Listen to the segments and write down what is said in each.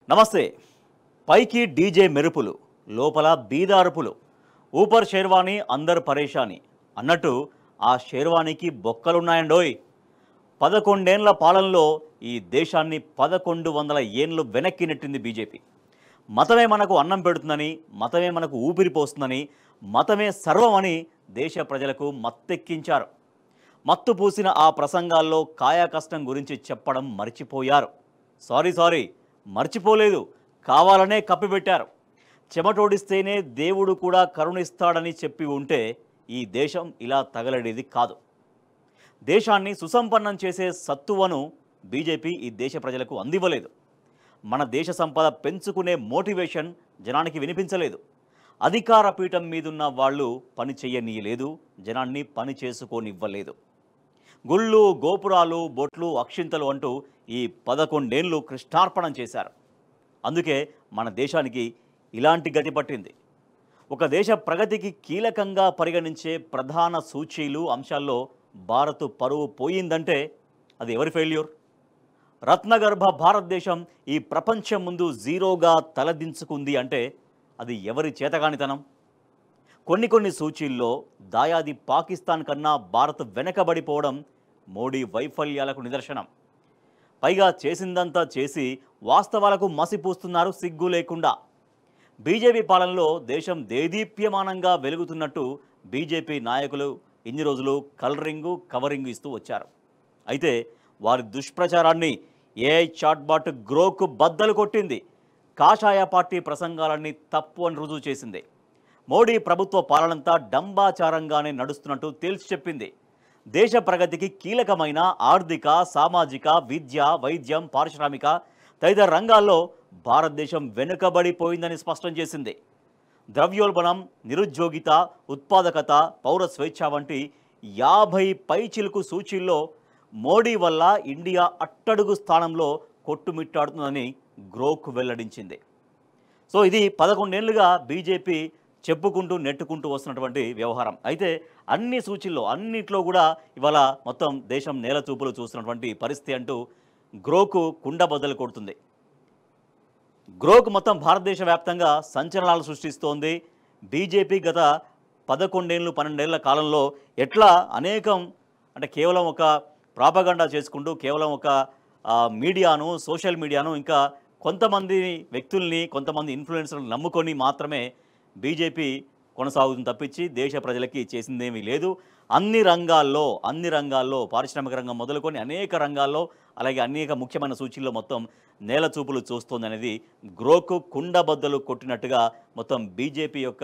నమస్తే. పైకి డీజే మెరుపులు, లోపల బీదారుపులు. ఊపర్ షేర్వానీ అందరు పరేషాని అన్నట్టు ఆ షేర్వానీకి బొక్కలున్నాయండోయ్. 11 ఏళ్ల పాలనలో ఈ దేశాన్ని 1100 ఏండ్లు వెనక్కి నెట్టింది బీజేపీ. మతమే మనకు అన్నం పెడుతుందని, మతమే మనకు ఊపిరి పోస్తుందని, మతమే సర్వమని దేశ ప్రజలకు మత్తెక్కించారు. మత్తు పూసిన ఆ ప్రసంగాల్లో కాయాకష్టం గురించి చెప్పడం మర్చిపోయారు. సారీ మర్చిపోలేదు, కావాలనే కప్పిపెట్టారు. చెమటోడిస్తేనే దేవుడు కూడా కరుణిస్తాడని చెప్పి ఉంటే ఈ దేశం ఇలా తగలడేది కాదు. దేశాన్ని సుసంపన్నం చేసే సత్తువను బీజేపీ ఈ దేశ ప్రజలకు అందివ్వలేదు. మన దేశ సంపద పెంచుకునే మోటివేషన్ జనానికి వినిపించలేదు. అధికార పీఠం మీదున్న వాళ్ళు పని చెయ్యనీయలేదు, జనాన్ని పని చేసుకోనివ్వలేదు. గుళ్ళు, గోపురాలు, బొట్లు, అక్షింతలు అంటూ ఈ 11 ఏళ్లు కృష్ణార్పణం చేశారు. అందుకే మన దేశానికి ఇలాంటి గతి పట్టింది. ఒక దేశ ప్రగతికి కీలకంగా పరిగణించే ప్రధాన సూచీలు, అంశాల్లో భారత్ పరువు పోయిందంటే అది ఎవరి ఫెయిల్యూర్? రత్నగర్భ భారతదేశం ఈ ప్రపంచం ముందు జీరోగా తలదించుకుంది అంటే అది ఎవరి చేతగానితనం? కొన్ని సూచీల్లో దాయాది పాకిస్తాన్ కన్నా భారత్ వెనకబడిపోవడం మోడీ వైఫల్యాలకు నిదర్శనం. పైగా చేసిందంతా చేసి వాస్తవాలకు మసిపూస్తున్నారు సిగ్గు లేకుండా. బీజేపీ పాలనలో దేశం దేదీప్యమానంగా వెలుగుతున్నట్టు బీజేపీ నాయకులు ఇన్ని రోజులు కవరింగు ఇస్తూ వచ్చారు. అయితే వారి దుష్ప్రచారాన్ని ఏఐ చాట్బాట్ గ్రోకు బద్దలు కొట్టింది. కాషాయ పార్టీ ప్రసంగాలన్నీ తప్పు అని రుజువు చేసింది. మోడీ ప్రభుత్వ పాలనంతా డంబాచారంగానే నడుస్తున్నట్టు తేల్చి చెప్పింది. దేశ ప్రగతికి కీలకమైన ఆర్థిక, సామాజిక, విద్య, వైద్యం, పారిశ్రామిక తదితర రంగాల్లో భారతదేశం వెనుకబడిపోయిందని స్పష్టం చేసింది. ద్రవ్యోల్బణం, నిరుద్యోగిత, ఉత్పాదకత, పౌర స్వేచ్ఛ వంటి 50 పైచిలుకు సూచీల్లో మోడీ వల్ల ఇండియా అట్టడుగు స్థానంలో కొట్టుమిట్టాడుతుందని గ్రోక్ వెల్లడించింది. సో ఇది 11 ఏళ్లుగా బీజేపీ చెప్పుకుంటూ నెట్టుకుంటూ వస్తున్నటువంటి వ్యవహారం. అయితే అన్ని సూచీల్లో అన్నిట్లో కూడా ఇవాళ మొత్తం దేశం నేల చూపులు చూస్తున్నటువంటి పరిస్థితి అంటూ గ్రోకు కుండబద్దలు కొడుతుంది. గ్రోక్ మొత్తం భారతదేశ వ్యాప్తంగా సంచలనాలు సృష్టిస్తోంది. బీజేపీ గత 11 ఏళ్ళు 12 ఏళ్ల కాలంలో ఎట్లా అనేకం అంటే కేవలం ఒక ప్రాపగండా చేసుకుంటూ కేవలం ఒక మీడియాను, సోషల్ మీడియాను, ఇంకా కొంతమంది వ్యక్తుల్ని, కొంతమంది ఇన్ఫ్లుయెన్సర్లను నమ్ముకొని మాత్రమే బీజేపీ కొనసాగుతుంది తప్పించి దేశ ప్రజలకి చేసిందేమీ లేదు. అన్ని రంగాల్లో పారిశ్రామిక రంగం మొదలుకొని అనేక రంగాల్లో, అలాగే అనేక ముఖ్యమైన సూచీల్లో మొత్తం నేల చూపులు చూస్తోంది అనేది గ్రోకు కుండబద్దలు కొట్టినట్టుగా మొత్తం బీజేపీ యొక్క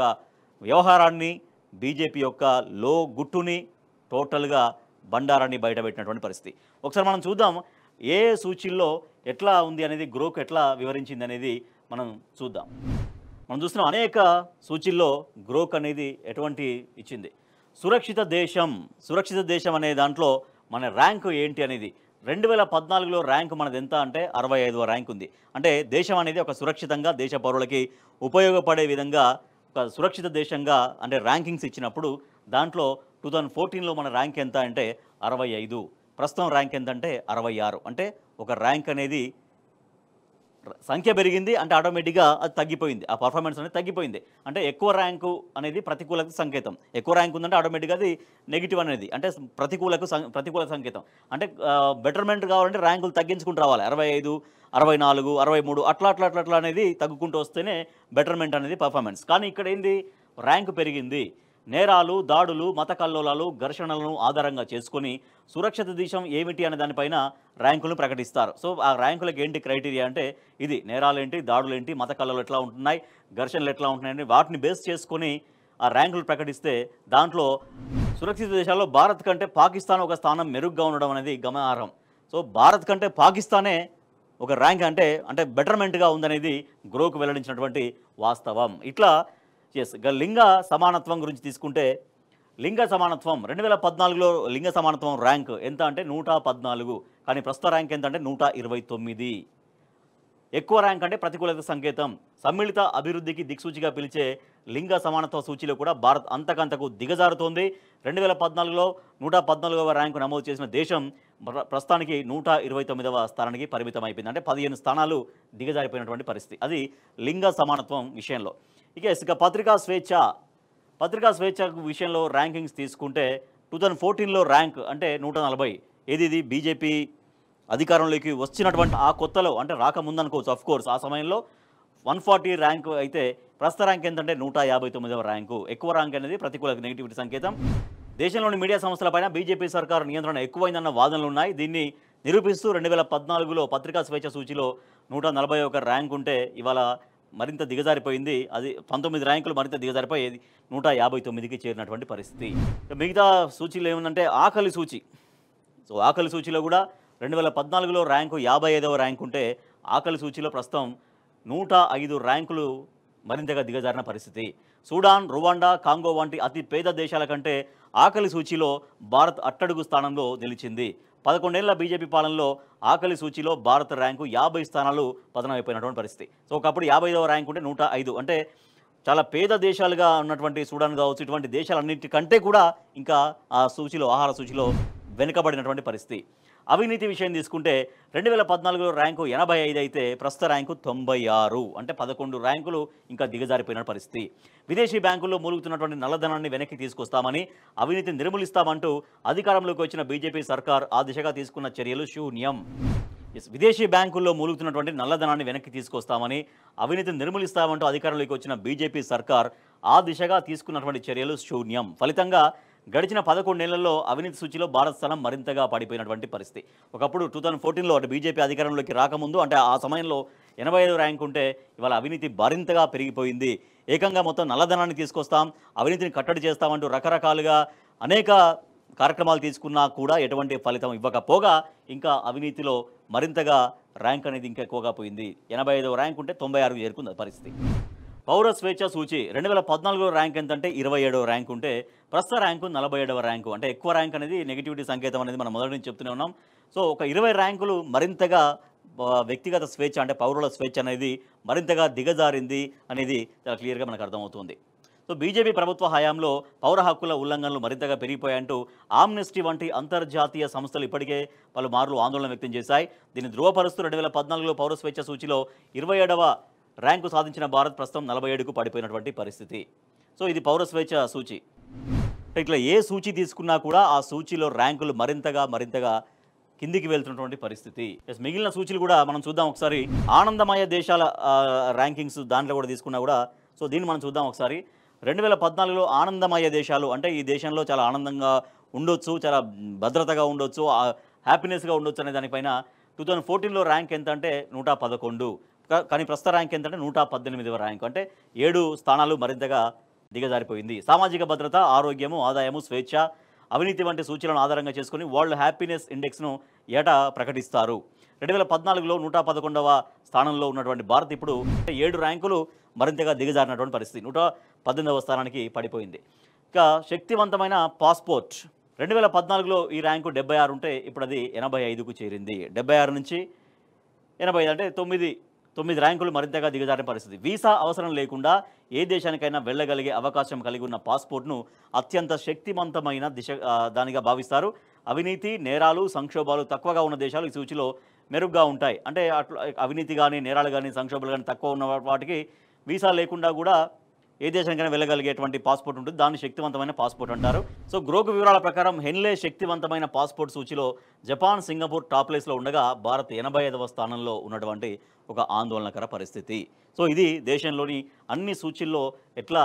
వ్యవహారాన్ని, బీజేపీ యొక్క లో గుట్టుని టోటల్గా బండారాన్ని బయటపెట్టినటువంటి పరిస్థితి. ఒకసారి మనం చూద్దాం ఏ సూచీల్లో ఎట్లా ఉంది అనేది, గ్రోక్ ఎట్లా వివరించింది అనేది మనం చూద్దాం. మనం చూస్తున్నాం అనేక సూచీల్లో గ్రోక్ అనేది ఎటువంటి ఇచ్చింది. సురక్షిత దేశం అనే దాంట్లో మన ర్యాంకు ఏంటి అనేది 2014లో ర్యాంకు మనది ఎంత అంటే 65వ ర్యాంక్ ఉంది. అంటే దేశం అనేది ఒక సురక్షితంగా దేశ పౌరులకి ఉపయోగపడే విధంగా ఒక సురక్షిత దేశంగా అంటే ర్యాంకింగ్స్ ఇచ్చినప్పుడు దాంట్లో 2014లో మన ర్యాంక్ ఎంత అంటే 65. ప్రస్తుతం ర్యాంక్ ఎంత అంటే 66. అంటే ఒక ర్యాంక్ అనేది సంఖ్య పెరిగింది అంటే ఆటోమేటిక్గా అది తగ్గిపోయింది, ఆ పర్ఫార్మెన్స్ అనేది తగ్గిపోయింది. అంటే ఎక్కువ ర్యాంకు అనేది ప్రతికూలత సంకేతం. ఎక్కువ ర్యాంక్ ఉందంటే ఆటోమేటిక్గా అది నెగిటివ్ అనేది, అంటే ప్రతికూల సంకేతం. అంటే బెటర్మెంట్ కావాలంటే ర్యాంకులు తగ్గించుకుంటూ రావాలి. 65, 64, 63 అట్లా అనేది తగ్గుకుంటూ వస్తేనే బెటర్మెంట్ అనేది పర్ఫార్మెన్స్. కానీ ఇక్కడ ఏంది, ర్యాంకు పెరిగింది. నేరాలు, దాడులు, మత కల్లోలాలు, ఘర్షణలను ఆధారంగా చేసుకొని సురక్షిత దేశం ఏమిటి అనే దానిపైన ర్యాంకులను ప్రకటిస్తారు. సో ఆ ర్యాంకులకు ఏంటి క్రైటీరియా అంటే ఇది, నేరాలు ఏంటి, దాడులు ఏంటి, మత కల్లోలు ఎట్లా ఉంటున్నాయి, ఘర్షణలు ఎట్లా ఉంటున్నాయని వాటిని బేస్ చేసుకొని ఆ ర్యాంకులు ప్రకటిస్తే దాంట్లో సురక్షిత దేశాల్లో భారత్ కంటే పాకిస్తాన్ ఒక స్థానం మెరుగ్గా ఉండడం అనేది గమనార్హం. సో భారత్ కంటే పాకిస్తానే ఒక ర్యాంక్ అంటే బెటర్మెంట్గా ఉందనేది గ్రోకు వెల్లడించినటువంటి వాస్తవం. ఇట్లా లింగ సమానత్వం గురించి తీసుకుంటే, లింగ సమానత్వం 2014లో లింగ సమానత్వం ర్యాంక్ ఎంత అంటే 114. కానీ ప్రస్తుత ర్యాంక్ ఎంత అంటే 129. ఎక్కువ ర్యాంక్ అంటే ప్రతికూలత సంకేతం. సమ్మిళిత అభివృద్ధికి దిక్సూచిగా పిలిచే లింగ సమానత్వ సూచీలో కూడా భారత్ అంతకంతకు దిగజారుతోంది. 2014లో 114వ ర్యాంకు నమోదు చేసిన దేశం ప్రస్తుతానికి 129వ స్థానానికి పరిమితం అయిపోయింది. అంటే 15 స్థానాలు దిగజారిపోయినటువంటి పరిస్థితి. అది లింగ సమానత్వం విషయంలో. ఇక పత్రికా స్వేచ్ఛ విషయంలో ర్యాంకింగ్స్ తీసుకుంటే 2014లో ర్యాంక్ అంటే 140. ఇది బీజేపీ అధికారంలోకి వచ్చినటువంటి ఆ కొత్తలో అంటే రాకముందనుకోవచ్చు. ఆఫ్కోర్స్ ఆ సమయంలో 140 ర్యాంకు అయితే ప్రస్తుత ర్యాంక్ ఏంటంటే 159వ ర్యాంకు. ఎక్కువ ర్యాంక్ అనేది ప్రతికూల నెగిటివిటీ సంకేతం. దేశంలోని మీడియా సంస్థలపైన బీజేపీ సర్కారు నియంత్రణ ఎక్కువైందన్న వాదనలు ఉన్నాయి. దీన్ని నిరూపిస్తూ 2014లో పత్రికా స్వేచ్ఛ సూచిలో 141 ర్యాంక్ ఉంటే ఇవాళ మరింత దిగజారిపోయింది. అది 19 ర్యాంకులు మరింత దిగజారిపోయి 159కి చేరినటువంటి పరిస్థితి. మిగతా సూచీలు ఏముందంటే ఆకలి సూచి. సో ఆకలి సూచీలో కూడా 2014లో ర్యాంకు 55వ ర్యాంకు ఉంటే ఆకలి సూచీలో ప్రస్తుతం 105 ర్యాంకులు మరింతగా దిగజారిన పరిస్థితి. సూడాన్, రువాండా, కాంగో వంటి అతి పేద దేశాల కంటే ఆకలి సూచీలో భారత్ అట్టడుగు స్థానంలో నిలిచింది. 11 ఏళ్ల బీజేపీ పాలనలో ఆకలి సూచీలో భారత్ ర్యాంకు 50 స్థానాలు పతనమైపోయినటువంటి పరిస్థితి. సో ఒకప్పుడు 55వ ర్యాంకు ఉంటే 105. అంటే చాలా పేద దేశాలుగా ఉన్నటువంటి సూడాన్ కావచ్చు, ఇటువంటి దేశాలన్నింటికంటే కూడా ఇంకా ఆ సూచీలో ఆహార సూచీలో వెనుకబడినటువంటి పరిస్థితి. అవినీతి విషయం తీసుకుంటే 2014లో ర్యాంకు 85 అయితే ప్రస్తుత ర్యాంకు 96. అంటే 11 ర్యాంకులు ఇంకా దిగజారిపోయిన పరిస్థితి. విదేశీ బ్యాంకుల్లో మూలుగుతున్నటువంటి నల్లధనాన్ని వెనక్కి తీసుకొస్తామని, అవినీతిని నిర్మూలిస్తామంటూ అధికారంలోకి వచ్చిన బీజేపీ సర్కార్ ఆ దిశగా తీసుకున్న చర్యలు శూన్యం. విదేశీ బ్యాంకుల్లో మూలుగుతున్నటువంటి నల్లధనాన్ని వెనక్కి తీసుకొస్తామని, అవినీతిని నిర్మూలిస్తామంటూ అధికారంలోకి వచ్చిన బీజేపీ సర్కార్ ఆ దిశగా తీసుకున్నటువంటి చర్యలు శూన్యం. ఫలితంగా గడిచిన 11 నెలల్లో అవినీతి సూచిలో భారత్ స్థానం మరింతగా పడిపోయినటువంటి పరిస్థితి. ఒకప్పుడు 2014లో అంటే బీజేపీ అధికారంలోకి రాకముందు అంటే ఆ సమయంలో 85 ర్యాంక్ ఉంటే ఇవాళ అవినీతి మరింతగా పెరిగిపోయింది. ఏకంగా మొత్తం నల్లధనాన్ని తీసుకొస్తాం, అవినీతిని కట్టడి చేస్తామంటూ రకరకాలుగా అనేక కార్యక్రమాలు తీసుకున్నా కూడా ఎటువంటి ఫలితం ఇవ్వకపోగా ఇంకా అవినీతిలో మరింతగా ర్యాంక్ అనేది ఇంకా ఎక్కువగా పోయింది. 85వ ర్యాంక్ ఉంటే 96 చేరుకుంది పరిస్థితి. పౌర స్వేచ్ఛ సూచి 2014లో ర్యాంక్ ఎంతంటే 27వ ర్యాంక్ ఉంటే ప్రస్తుత ర్యాంకు 47వ ర్యాంకు. అంటే ఎక్కువ ర్యాంక్ అనేది నెగిటివిటీ సంకేతం అనేది మనం మొదటి నుంచి చెప్తూనే ఉన్నాం. సో ఒక 20 ర్యాంకులు మరింతగా వ్యక్తిగత స్వేచ్ఛ అంటే పౌరుల స్వేచ్ఛ అనేది మరింతగా దిగజారింది అనేది చాలా క్లియర్గా మనకు అర్థమవుతుంది. సో బీజేపీ ప్రభుత్వ హయాంలో పౌర హక్కుల ఉల్లంఘనలు మరింతగా పెరిగిపోయాయంటూ ఆమ్నెస్టీ వంటి అంతర్జాతీయ సంస్థలు ఇప్పటికే పలుమార్లు ఆందోళన వ్యక్తం చేశాయి. దీన్ని ధృవపరుస్తూ 2014లో పౌర స్వేచ్ఛ సూచిలో 27వ ర్యాంకు సాధించిన భారత్ ప్రస్తుతం 47కు పడిపోయినటువంటి పరిస్థితి. సో ఇది పౌర స్వేచ్ఛ సూచి. ఇట్లా ఏ సూచి తీసుకున్నా కూడా ఆ సూచిలో ర్యాంకులు మరింతగా కిందికి వెళ్తున్నటువంటి పరిస్థితి. మిగిలిన సూచీలు కూడా మనం చూద్దాం ఒకసారి. ఆనందమయ దేశాల ర్యాంకింగ్స్ దాంట్లో కూడా తీసుకున్నా కూడా సో దీన్ని మనం చూద్దాం ఒకసారి. 2014లో ఆనందమయ దేశాలు అంటే ఈ దేశంలో చాలా ఆనందంగా ఉండొచ్చు, చాలా భద్రతగా ఉండొచ్చు, హ్యాపీనెస్గా ఉండొచ్చు అనే దానిపైన 2014లో ర్యాంక్ ఎంత అంటే 111. కానీ ప్రస్తుత ర్యాంక్ ఏంటంటే 118వ ర్యాంకు. అంటే 7 స్థానాలు మరింతగా దిగజారిపోయింది. సామాజిక భద్రత, ఆరోగ్యము, ఆదాయము, స్వేచ్ఛ, అవినీతి వంటి సూచనలను ఆధారంగా చేసుకుని వరల్డ్ హ్యాపీనెస్ ఇండెక్స్ను ఏటా ప్రకటిస్తారు. 2014లో 111వ స్థానంలో ఉన్నటువంటి భారత్ ఇప్పుడు 7 ర్యాంకులు మరింతగా దిగజారినటువంటి పరిస్థితి. 118వ స్థానానికి పడిపోయింది. ఇక శక్తివంతమైన పాస్పోర్ట్ 2014లో ఈ ర్యాంకు 76 ఉంటే ఇప్పుడు అది 85కు చేరింది. 76 నుంచి 85 అంటే 9 ర్యాంకులు మరింతగా దిగజారిన పరిస్థితి. వీసా అవసరం లేకుండా ఏ దేశానికైనా వెళ్ళగలిగే అవకాశం కలిగి ఉన్న పాస్పోర్ట్ను అత్యంత శక్తివంతమైన దానిగా భావిస్తారు. అవినీతి, నేరాలు, సంక్షోభాలు తక్కువగా ఉన్న దేశాలు ఈ సూచిలో మెరుగ్గా ఉంటాయి. అంటే అట్లా అవినీతి కానీ, నేరాలు కానీ, సంక్షోభాలు కానీ తక్కువ ఉన్న వాటికి వీసా లేకుండా కూడా ఏ దేశానికైనా వెళ్ళగలిగేటువంటి పాస్పోర్ట్ ఉంటుంది. దాన్ని శక్తివంతమైన పాస్పోర్ట్ అంటారు. సో గ్రోకు వివరాల ప్రకారం హెన్లే శక్తివంతమైన పాస్పోర్ట్ సూచిలో జపాన్, సింగపూర్ టాప్ ప్లేస్లో ఉండగా భారత్ 85వ స్థానంలో ఉన్నటువంటి ఒక ఆందోళనకర పరిస్థితి. సో ఇది దేశంలోని అన్ని సూచీల్లో ఎట్లా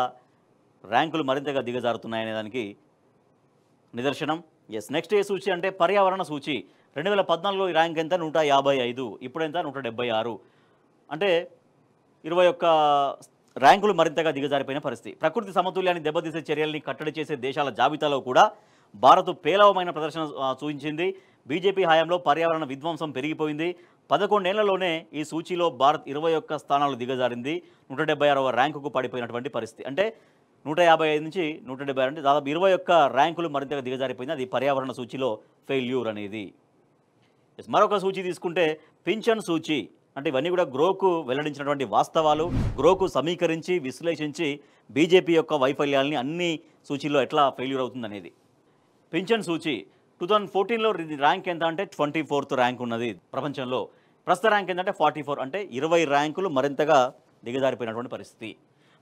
ర్యాంకులు మరింతగా దిగజారుతున్నాయనే దానికి నిదర్శనం. నెక్స్ట్ ఏ సూచి అంటే పర్యావరణ సూచి. 2014లో ఈ ర్యాంక్ ఎంత 155, ఇప్పుడెంత 176. అంటే 21 ర్యాంకులు మరింతగా దిగజారిపోయిన పరిస్థితి. ప్రకృతి సమతుల్యాన్ని దెబ్బతీసే చర్యల్ని కట్టడి చేసే దేశాల జాబితాలో కూడా భారత్ పేలవమైన ప్రదర్శన చూపించింది. బీజేపీ హయాంలో పర్యావరణ విధ్వంసం పెరిగిపోయింది. 11 ఏళ్లలోనే ఈ సూచీలో భారత్ 21 స్థానాలు దిగజారింది. 176వ ర్యాంకుకు పడిపోయినటువంటి పరిస్థితి. అంటే 155 నుంచి 176 అంటే దాదాపు 21 ర్యాంకులు మరింతగా దిగజారిపోయింది. అది పర్యావరణ సూచీలో ఫెయిల్యూర్ అనేది. మరొక సూచి తీసుకుంటే పింఛన్ సూచి. అంటే ఇవన్నీ కూడా గ్రోకు వెల్లడించినటువంటి వాస్తవాలు. గ్రోకు సమీకరించి విశ్లేషించి బీజేపీ యొక్క వైఫల్యాలని అన్ని సూచీల్లో ఎట్లా ఫెయిల్యూర్ అవుతుందనేది. పింఛన్ సూచి 2014లో ర్యాంక్ ఎంత అంటే 24th ర్యాంక్ ఉన్నది ప్రపంచంలో. ప్రస్తుత ర్యాంక్ ఏంటంటే 44, అంటే 20 ర్యాంకులు మరింతగా దిగజారిపోయినటువంటి పరిస్థితి.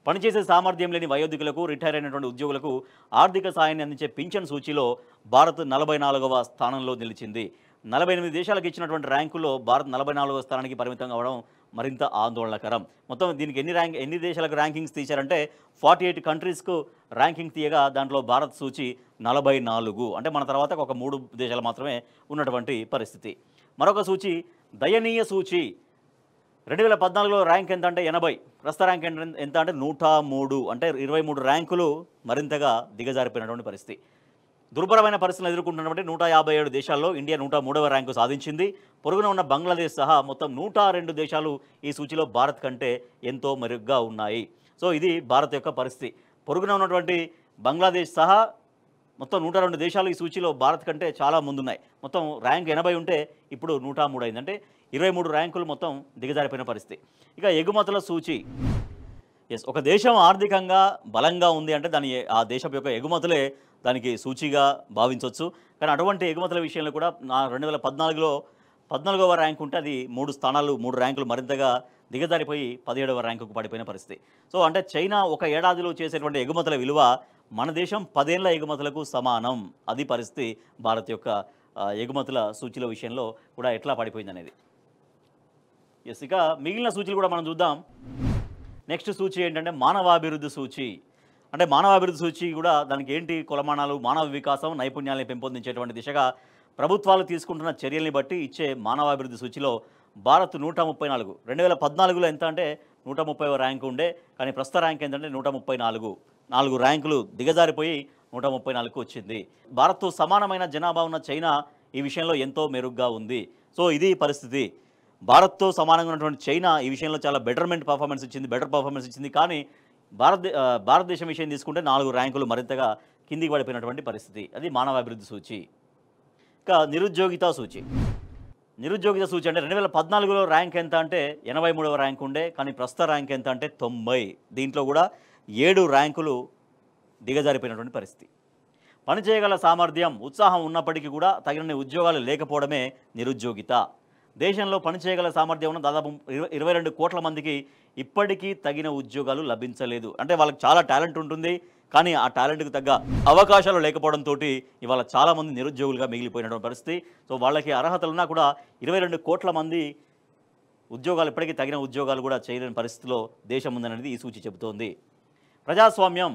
పనిచేసే సామర్థ్యం లేని వయోధికులకు, రిటైర్ అయినటువంటి ఉద్యోగులకు ఆర్థిక సాయాన్ని అందించే పింఛన్ సూచీలో భారత్ 44వ స్థానంలో నిలిచింది. 48 దేశాలకు ఇచ్చినటువంటి ర్యాంకుల్లో భారత్ 44వ స్థానానికి పరిమితం కావడం మరింత ఆందోళనకరం. మొత్తం దీనికి ఎన్ని దేశాలకు ర్యాంకింగ్స్ తీశారంటే 48 కంట్రీస్కు ర్యాంకింగ్ తీయగా దాంట్లో భారత్ సూచి 44. అంటే మన తర్వాత ఒక 3 దేశాలు మాత్రమే ఉన్నటువంటి పరిస్థితి. మరొక సూచి దయనీయ సూచి 2014లో ర్యాంక్ ఎంత అంటే 80, ప్రస్తుత ర్యాంక్ ఎంత అంటే 103, అంటే 23 ర్యాంకులు మరింతగా దిగజారిపోయినటువంటి పరిస్థితి. దుర్భరమైన పరిస్థితులు ఎదుర్కొంటున్నటువంటి 157 దేశాల్లో ఇండియా 103వ ర్యాంకు సాధించింది. పొరుగున ఉన్న బంగ్లాదేశ్ సహా మొత్తం 102 దేశాలు ఈ సూచిలో భారత్ కంటే ఎంతో మెరుగ్గా ఉన్నాయి. సో ఇది భారత్ యొక్క పరిస్థితి. పొరుగున ఉన్నటువంటి బంగ్లాదేశ్ సహా మొత్తం 102 దేశాలు ఈ సూచిలో భారత్ కంటే చాలా ముందున్నాయి. మొత్తం ర్యాంక్ 80 ఉంటే ఇప్పుడు 103 అయింది. అంటే 23 ర్యాంకులు మొత్తం దిగజారిపోయిన పరిస్థితి. ఇక ఎగుమతుల సూచి. ఒక దేశం ఆర్థికంగా బలంగా ఉంది అంటే ఆ దేశం యొక్క ఎగుమతులే దానికి సూచిగా భావించవచ్చు. కానీ అటువంటి ఎగుమతుల విషయంలో కూడా 2014లో 14వ ర్యాంక్ ఉంటే అది 3 ర్యాంకులు మరింతగా దిగజారిపోయి 17వ ర్యాంకుకు పడిపోయిన పరిస్థితి. సో అంటే చైనా ఒక ఏడాదిలో చేసేటువంటి ఎగుమతుల విలువ మన దేశం 10 ఏళ్ల ఎగుమతులకు సమానం. అది పరిస్థితి భారత్ యొక్క ఎగుమతుల సూచీల విషయంలో కూడా ఎట్లా పడిపోయింది అనేది. ఇక మిగిలిన సూచీలు కూడా మనం చూద్దాం. నెక్స్ట్ సూచి ఏంటంటే మానవాభివృద్ధి సూచి. అంటే మానవాభివృద్ధి సూచి కూడా దానికి ఏంటి కొలమానాలు, మానవ వికాసం, నైపుణ్యాలను పెంపొందించేటువంటి దిశగా ప్రభుత్వాలు తీసుకుంటున్న చర్యల్ని బట్టి ఇచ్చే మానవాభివృద్ధి సూచిలో భారత్ 134. 2014లో ఎంత అంటే 130వ ర్యాంకు ఉండే, కానీ ప్రస్తుత ర్యాంక్ ఏంటంటే 134. 4 ర్యాంకులు దిగజారిపోయి 134కు వచ్చింది. భారత్తో సమానమైన జనాభా ఉన్న చైనా ఈ విషయంలో ఎంతో మెరుగ్గా ఉంది. సో ఇది పరిస్థితి. భారత్తో సమానంగా ఉన్నటువంటి చైనా ఈ విషయంలో చాలా బెటర్ పర్ఫార్మెన్స్ ఇచ్చింది. కానీ భారతదేశం విషయం తీసుకుంటే 4 ర్యాంకులు మరింతగా కిందికి పడిపోయినటువంటి పరిస్థితి. అది మానవాభివృద్ధి సూచి. ఇక నిరుద్యోగిత సూచి అంటే 2014లో ర్యాంక్ ఎంత అంటే 83వ ర్యాంక్ ఉండే, కానీ ప్రస్తుత ర్యాంక్ ఎంత అంటే 90. దీంట్లో కూడా 7 ర్యాంకులు దిగజారిపోయినటువంటి పరిస్థితి. పనిచేయగల సామర్థ్యం, ఉత్సాహం ఉన్నప్పటికీ కూడా తగినన్ని ఉద్యోగాలు లేకపోవడమే నిరుద్యోగిత. దేశంలో పనిచేయగల సామర్థ్యం ఉన్న దాదాపు 22 కోట్ల మందికి ఇప్పటికీ తగిన ఉద్యోగాలు లభించలేదు. అంటే వాళ్ళకి చాలా టాలెంట్ ఉంటుంది, కానీ ఆ టాలెంట్కి తగ్గ అవకాశాలు లేకపోవడంతో ఇవాళ చాలామంది నిరుద్యోగులుగా మిగిలిపోయినటువంటి పరిస్థితి. సో వాళ్ళకి అర్హతలున్నా కూడా 22 కోట్ల మంది ఉద్యోగాలు ఇప్పటికీ తగిన ఉద్యోగాలు కూడా చేయలేని పరిస్థితిలో దేశం ఉందనేది ఈ సూచి చెబుతోంది. ప్రజాస్వామ్యం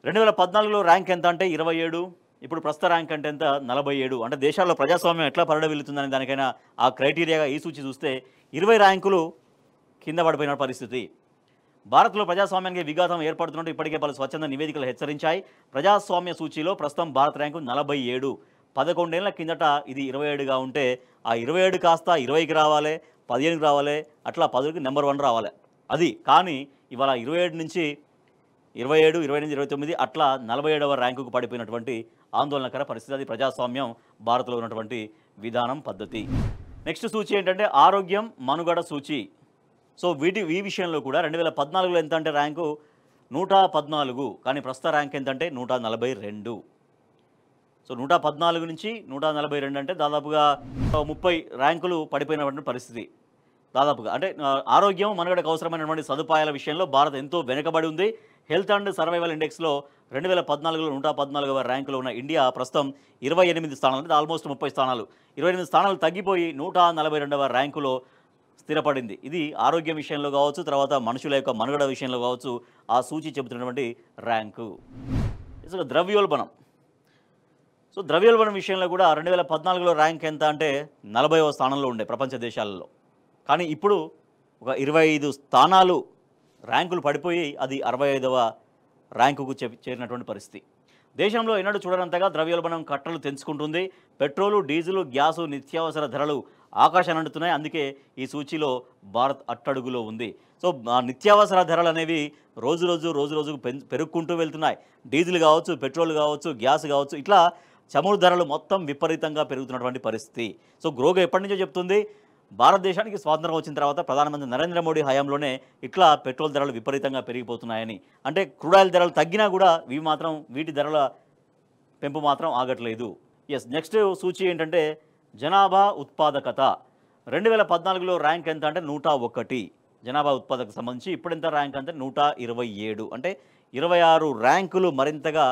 2014లో ర్యాంక్ ఎంత అంటే 27, ఇప్పుడు ప్రస్తుత ర్యాంక్ అంటే ఎంత 47. అంటే దేశాల్లో ప్రజాస్వామ్యం ఎట్లా పరిడవిల్లుతుందని దానికైనా ఆ క్రైటీరియాగా ఈ సూచి చూస్తే 20 ర్యాంకులు కింద పడిపోయిన పరిస్థితి. భారత్లో ప్రజాస్వామ్యానికి విఘాతం ఏర్పడుతున్నట్టు ఇప్పటికే పలు స్వచ్ఛంద నివేదికలు హెచ్చరించాయి. ప్రజాస్వామ్య సూచీలో ప్రస్తుతం భారత్ ర్యాంకు 47. 11 ఏళ్ల కిందట ఇది 27గా ఉంటే ఆ 27 కాస్త 20కి రావాలి, 15కి రావాలి, అట్లా 10కి నెంబర్ 1 రావాలి. అది కానీ ఇవాళ 27 నుంచి 27, 28, 29 అట్లా 47వ ర్యాంకుకు పడిపోయినటువంటి ఆందోళనకర పరిస్థితి. అది ప్రజాస్వామ్యం భారత్లో ఉన్నటువంటి విధానం, పద్ధతి. నెక్స్ట్ సూచి ఏంటంటే ఆరోగ్యం, మనుగడ సూచి. సో ఈ విషయంలో కూడా 2014లో ఎంత అంటే ర్యాంకు 114, కానీ ప్రస్తుత ర్యాంక్ ఎంతంటే 142. సో 114 నుంచి 142 అంటే దాదాపుగా 30 ర్యాంకులు పడిపోయినటువంటి పరిస్థితి. దాదాపుగా అంటే ఆరోగ్యం, మనుగడకు అవసరమైనటువంటి సదుపాయాల విషయంలో భారత్ ఎంతో వెనుకబడి ఉంది. హెల్త్ అండ్ సర్వైవల్ ఇండెక్స్లో 2014లో 114వ ర్యాంకులో ఉన్న ఇండియా ప్రస్తుతం 28 స్థానాలు, అంటే ఆల్మోస్ట్ 30 స్థానాలు, 28 స్థానాలు తగ్గిపోయి 142వ ర్యాంకులో స్థిరపడింది. ఇది ఆరోగ్యం విషయంలో కావచ్చు, తర్వాత మనుషుల యొక్క మనుగడ విషయంలో కావచ్చు ఆ సూచి చెబుతున్నటువంటి ర్యాంకు. ద్రవ్యోల్బణం. సో ద్రవ్యోల్బణం విషయంలో కూడా 2014లో ర్యాంక్ ఎంత అంటే 40వ స్థానంలో ఉండే ప్రపంచ దేశాలలో, కానీ ఇప్పుడు ఒక 25 స్థానాలు ర్యాంకులు పడిపోయి అది 65వ ర్యాంకుకు చేరినటువంటి పరిస్థితి. దేశంలో ఎన్నడూ చూడనంతగా ద్రవ్యోల్బణం కట్టలు తెంచుకుంటుంది. పెట్రోలు, డీజిలు, గ్యాసు, నిత్యావసర ధరలు ఆకాశాన్ని అంటున్నాయి. అందుకే ఈ సూచీలో భారత్ అట్టడుగులో ఉంది. సో నిత్యావసర ధరలు అనేవి రోజుకు పెరుగుకుంటూ వెళ్తున్నాయి. డీజిల్ కావచ్చు, పెట్రోల్ కావచ్చు, గ్యాస్ కావచ్చు, ఇట్లా చమురు ధరలు మొత్తం విపరీతంగా పెరుగుతున్నటువంటి పరిస్థితి. సో గ్రోగా ఎప్పటి నుంచో చెప్తుంది, భారతదేశానికి స్వాతంత్రం వచ్చిన తర్వాత ప్రధానమంత్రి నరేంద్ర మోడీ హయాంలోనే ఇట్లా పెట్రోల్ ధరలు విపరీతంగా పెరిగిపోతున్నాయని. అంటే క్రూడ్ ఆయిల్ ధరలు తగ్గినా కూడా వీటి ధరల పెంపు మాత్రం ఆగట్లేదు. నెక్స్ట్ సూచి ఏంటంటే జనాభా ఉత్పాదకత. 2014లో ర్యాంక్ ఎంత అంటే 101. జనాభా ఉత్పాదకతకు సంబంధించి ఇప్పుడెంత ర్యాంక్ అంటే 127. అంటే 26 ర్యాంకులు మరింతగా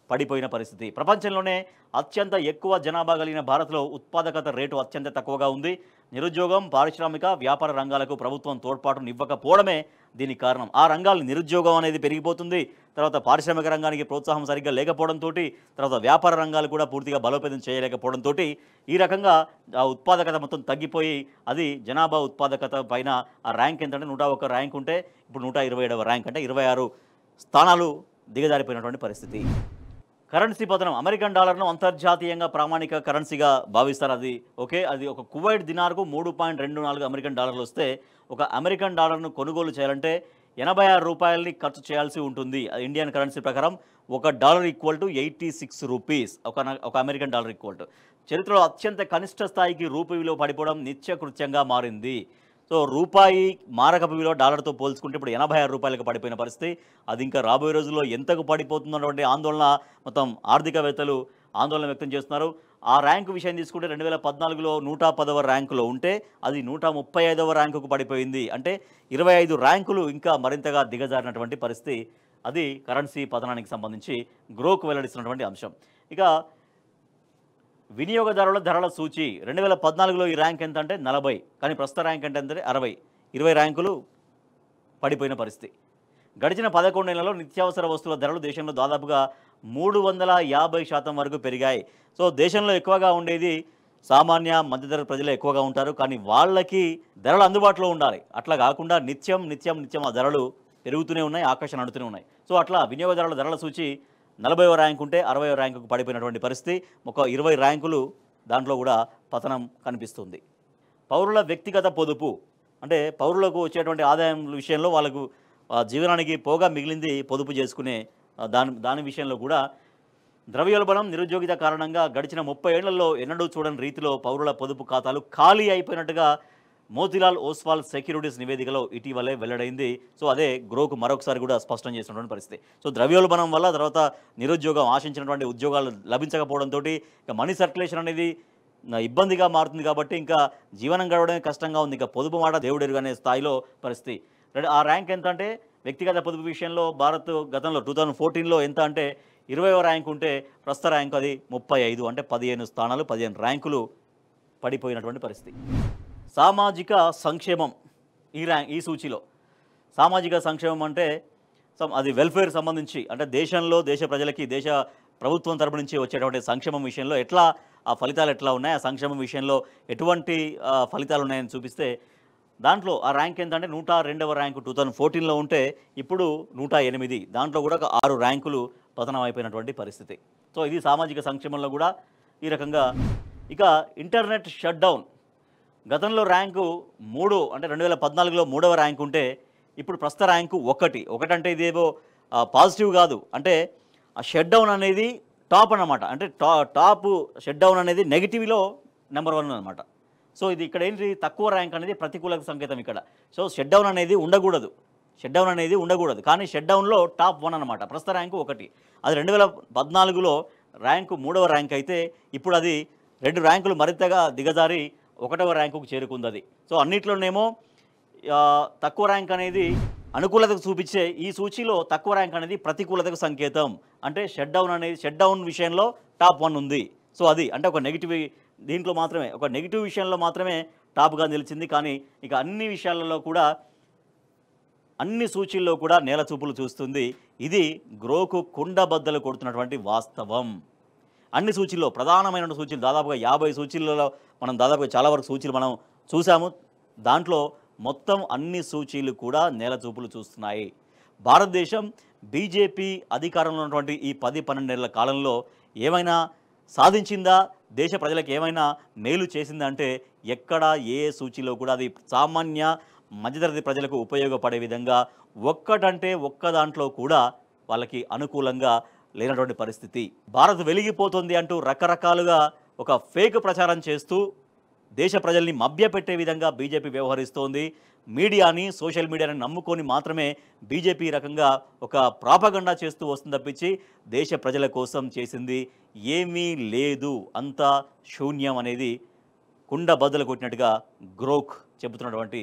పడిపోయిన పరిస్థితి. ప్రపంచంలోనే అత్యంత ఎక్కువ జనాభా కలిగిన భారత్లో ఉత్పాదకత రేటు అత్యంత తక్కువగా ఉంది. నిరుద్యోగం, పారిశ్రామిక, వ్యాపార రంగాలకు ప్రభుత్వం తోడ్పాటునివ్వకపోవడమే దీనికి కారణం. ఆ రంగాలు నిరుద్యోగం అనేది పెరిగిపోతుంది. తర్వాత పారిశ్రామిక రంగానికి ప్రోత్సాహం సరిగ్గా లేకపోవడంతో, తర్వాత వ్యాపార రంగాలు కూడా పూర్తిగా బలోపేతం చేయలేకపోవడంతో ఈ రకంగా ఆ ఉత్పాదకత మొత్తం తగ్గిపోయి అది జనాభా ఉత్పాదకత పైన ఆ ర్యాంక్ ఏంటంటే 101 ర్యాంక్ ఉంటే ఇప్పుడు 127వ ర్యాంక్, అంటే 26 స్థానాలు దిగజారిపోయినటువంటి పరిస్థితి. కరెన్సీ పతనం. అమెరికన్ డాలర్ను అంతర్జాతీయంగా ప్రామాణిక కరెన్సీగా భావిస్తారు. అది ఓకే. అది ఒక కువైట్ దినార్కు 3.24 అమెరికన్ డాలర్లు వస్తే ఒక అమెరికన్ డాలర్ను కొనుగోలు చేయాలంటే 86 రూపాయలని ఖర్చు చేయాల్సి ఉంటుంది. ఇండియన్ కరెన్సీ ప్రకారం $1 ఈక్వల్ టు 86 రూపీస్. ఒక అమెరికన్ డాలర్ ఈక్వల్ టు. చరిత్రలో అత్యంత కనిష్ట స్థాయికి రూపాయి విలువ పడిపోవడం నిత్యకృత్యంగా మారింది. సో రూపాయి మారకపు విలువ డాలర్తో పోల్చుకుంటే ఇప్పుడు 86 రూపాయలకు పడిపోయిన పరిస్థితి. అది ఇంకా రాబోయే రోజుల్లో ఎంతకు పడిపోతుందన్నటువంటి ఆందోళన మొత్తం ఆర్థికవేత్తలు ఆందోళన వ్యక్తం చేస్తున్నారు. ఆ ర్యాంకు విషయం తీసుకుంటే 2014లో 110వ ర్యాంకులో ఉంటే అది 135వ ర్యాంకుకు పడిపోయింది. అంటే 25 ర్యాంకులు ఇంకా మరింతగా దిగజారినటువంటి పరిస్థితి. అది కరెన్సీ పతనానికి సంబంధించి గ్రోకు వెల్లడిస్తున్నటువంటి అంశం. ఇక వినియోగదారుల ధరల సూచి. 2014లో ఈ ర్యాంక్ ఎంత అంటే 40, కానీ ప్రస్తుత ర్యాంక్ అంటే 60. 20 ర్యాంకులు పడిపోయిన పరిస్థితి. గడిచిన 11 నెలల్లో నిత్యావసర వస్తువుల ధరలు దేశంలో దాదాపుగా 350% వరకు పెరిగాయి. సో దేశంలో ఎక్కువగా ఉండేది సామాన్య మధ్యతరగతి ప్రజలే ఎక్కువగా ఉంటారు, కానీ వాళ్ళకి ధరలు అందుబాటులో ఉండాలి. అట్లా కాకుండా నిత్యం ఆ ధరలు పెరుగుతూనే ఉన్నాయి, ఆకాశం నడుతూనే ఉన్నాయి. సో అట్లా వినియోగదారుల ధరల సూచి 40వ ర్యాంక్ ఉంటే 60వ ర్యాంకుకు పడిపోయినటువంటి పరిస్థితి. ఒక 20 ర్యాంకులు దాంట్లో కూడా పతనం కనిపిస్తుంది. పౌరుల వ్యక్తిగత పొదుపు. అంటే పౌరులకు వచ్చేటువంటి ఆదాయం విషయంలో వాళ్ళకు జీవనానికి పోగా మిగిలింది పొదుపు చేసుకునే దాని విషయంలో కూడా ద్రవ్యోల్బణం, నిరుద్యోగిత కారణంగా గడిచిన 30 ఏళ్లలో ఎన్నడూ చూడని రీతిలో పౌరుల పొదుపు ఖాతాలు ఖాళీ అయిపోయినట్టుగా మోతీలాల్ ఓస్వాల్ సెక్యూరిటీస్ నివేదికలో ఇటీవలే వెల్లడైంది. సో అదే గ్రోకు మరొకసారి కూడా స్పష్టం చేసినటువంటి పరిస్థితి. సో ద్రవ్యోల్బణం వల్ల, తర్వాత నిరుద్యోగం, ఆశించినటువంటి ఉద్యోగాలు లభించకపోవడంతో ఇక మనీ సర్క్యులేషన్ అనేది ఇబ్బందిగా మారుతుంది. కాబట్టి ఇంకా జీవనం గడవడమే కష్టంగా ఉంది. ఇక పొదుపు మాట దేవుడెరుగు అనే స్థాయిలో పరిస్థితి. ఆ ర్యాంక్ ఎంత అంటే వ్యక్తిగత పొదుపు విషయంలో భారత్ గతంలో 2014లో ఎంత అంటే 20వ ర్యాంక్ ఉంటే ప్రస్తుత ర్యాంక్ అది 35. అంటే 15 స్థానాలు, 15 ర్యాంకులు పడిపోయినటువంటి పరిస్థితి. సామాజిక సంక్షేమం. ఈ సూచిలో సామాజిక సంక్షేమం అంటే అది వెల్ఫేర్ సంబంధించి, అంటే దేశంలో దేశ ప్రజలకి దేశ ప్రభుత్వం తరపు నుంచి వచ్చేటువంటి సంక్షేమం విషయంలో ఎట్లా ఆ ఫలితాలు ఎట్లా ఉన్నాయి, ఆ సంక్షేమం విషయంలో ఎటువంటి ఫలితాలు ఉన్నాయని చూపిస్తే దాంట్లో ఆ ర్యాంక్ ఏంటంటే 102వ ర్యాంకు 2014లో ఉంటే ఇప్పుడు 108. దాంట్లో కూడా ఒక 6 ర్యాంకులు పతనం అయిపోయినటువంటి పరిస్థితి. సో ఇది సామాజిక సంక్షేమంలో కూడా ఈ రకంగా. ఇక ఇంటర్నెట్ షట్ డౌన్. గతంలో ర్యాంకు 3, అంటే 2014లో 3వ ర్యాంక్ ఉంటే ఇప్పుడు ప్రస్తుత ర్యాంకు 1. అంటే ఇదేవో పాజిటివ్ కాదు, అంటే ఆ షట్ డౌన్ అనేది టాప్ అన్నమాట. అంటే టాప్ షట్ డౌన్ అనేది నెగిటివ్లో నెంబర్ 1 అనమాట. సో ఇది ఇక్కడ ఏంటి, తక్కువ ర్యాంక్ అనేది ప్రతికూల సంకేతం ఇక్కడ. సో షట్ డౌన్ అనేది ఉండకూడదు, కానీ షట్ డౌన్లో టాప్ 1 అనమాట. ప్రస్తుత ర్యాంకు 1. అది 2014లో ర్యాంకు 3వ ర్యాంక్ అయితే ఇప్పుడు అది 2 ర్యాంకులు మరింతగా దిగజారి 1వ ర్యాంకుకు చేరుకుంది అది. సో అన్నిట్లోనేమో తక్కువ ర్యాంక్ అనేది అనుకూలతకు చూపించే ఈ సూచీలో తక్కువ ర్యాంక్ అనేది ప్రతికూలతకు సంకేతం. అంటే షట్ డౌన్ విషయంలో టాప్ 1 ఉంది. సో అది అంటే ఒక నెగిటివ్, దీంట్లో మాత్రమే ఒక నెగిటివ్ విషయంలో మాత్రమే టాప్గా నిలిచింది. కానీ ఇక అన్ని విషయాలలో కూడా, అన్ని సూచీల్లో కూడా నేల చూపులు చూస్తుంది. ఇది గ్రోకు కుండబద్దలు కొడుతున్నటువంటి వాస్తవం. అన్ని సూచీల్లో ప్రధానమైన సూచీలు దాదాపుగా 50 సూచీలలో మనం దాదాపుగా చాలా వరకు సూచీలు మనం చూసాము. దాంట్లో మొత్తం అన్ని సూచీలు కూడా నేల చూపులు చూస్తున్నాయి. భారతదేశం బీజేపీ అధికారంలో ఉన్నటువంటి ఈ 10-12 నెలల కాలంలో ఏమైనా సాధించిందా, దేశ ప్రజలకు ఏమైనా మేలు చేసిందా అంటే ఎక్కడా ఏ సూచీలో కూడా అది సామాన్య మధ్యతరగతి ప్రజలకు ఉపయోగపడే విధంగా ఒక్కటంటే ఒక్క దాంట్లో కూడా వాళ్ళకి అనుకూలంగా లేనటువంటి పరిస్థితి. భారత్ వెలిగిపోతుంది అంటూ రకరకాలుగా ఒక ఫేక్ ప్రచారం చేస్తూ దేశ ప్రజల్ని మభ్యపెట్టే విధంగా బీజేపీ వ్యవహరిస్తోంది. మీడియాని సోషల్ మీడియాని నమ్ముకొని మాత్రమే బీజేపీ రకంగా ఒక ప్రాపగండా చేస్తూ వస్తుంది తప్పించి దేశ ప్రజల కోసం చేసింది ఏమీ లేదు, అంతా శూన్యం అనేది కుండ బద్దలు కొట్టినట్టుగా గ్రోక్ చెబుతున్నటువంటి